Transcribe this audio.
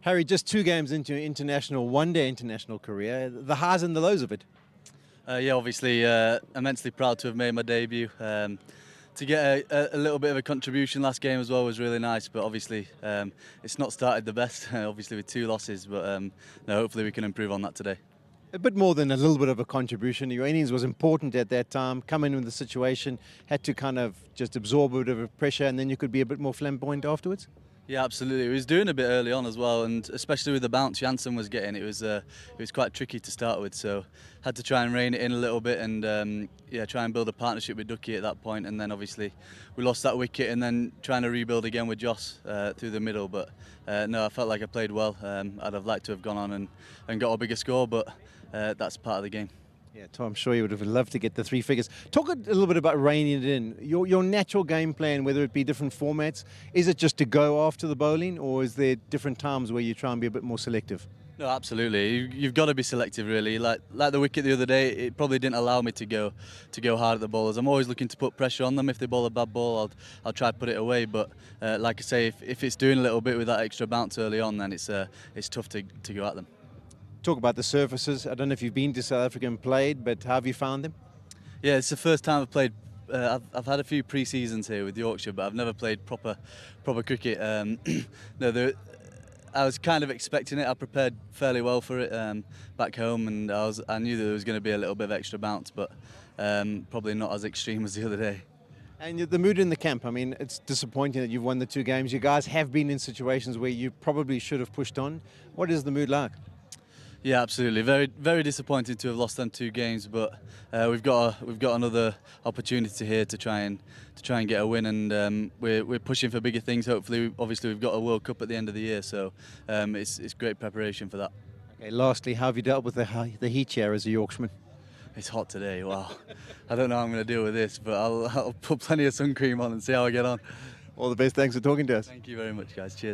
Harry, just 2 games into your international, one-day international career, the highs and the lows of it. Yeah, obviously immensely proud to have made my debut. To get a little bit of a contribution last game as well was really nice, but obviously it's not started the best, obviously with 2 losses, but no, hopefully we can improve on that today. A bit more than a little bit of a contribution. Your innings was important at that time. Come in with the situation, had to kind of just absorb a bit of pressure, and then you could be a bit more flamboyant afterwards. Yeah, absolutely. He was doing a bit early on as well, and especially with the bounce Jansen was getting, it was quite tricky to start with. So had to try and rein it in a little bit, and yeah, try and build a partnership with Ducky at that point. And then obviously we lost that wicket, and then trying to rebuild again with Joss through the middle. But no, I felt like I played well. I'd have liked to have gone on and got a bigger score, but that's part of the game. Yeah, Tom, I'm sure you would have loved to get the 3 figures. Talk a little bit about reining it in. Your natural game plan, whether it be different formats, is it just to go after the bowling, or is there different times where you try and be a bit more selective? No, absolutely. You've got to be selective, really. Like the wicket the other day, it probably didn't allow me to go hard at the bowlers. I'm always looking to put pressure on them. If they bowl a bad ball, I'll try to put it away. But like I say, if it's doing a little bit with that extra bounce early on, then it's tough to go at them. Talk about the surfaces. I don't know if you've been to South Africa and played, but how have you found them? Yeah, it's the first time I've played. I've had a few pre-seasons here with Yorkshire, but I've never played proper cricket. No, I was kind of expecting it. I prepared fairly well for it back home, and I knew that there was going to be a little bit of extra bounce, but probably not as extreme as the other day. And the mood in the camp, I mean, it's disappointing that you've won the 2 games. You guys have been in situations where you probably should have pushed on. What is the mood like? Yeah, absolutely. Very, very disappointed to have lost them 2 games, but we've got another opportunity here to try and get a win, and we're pushing for bigger things. Hopefully, obviously, we've got a World Cup at the end of the year, so it's great preparation for that. Okay, lastly, how have you dealt with the heat here as a Yorkshireman? It's hot today. Wow, I don't know how I'm going to deal with this, but I'll put plenty of sun cream on and see how I get on. All the best. Thanks for talking to us. Thank you very much, guys. Cheers.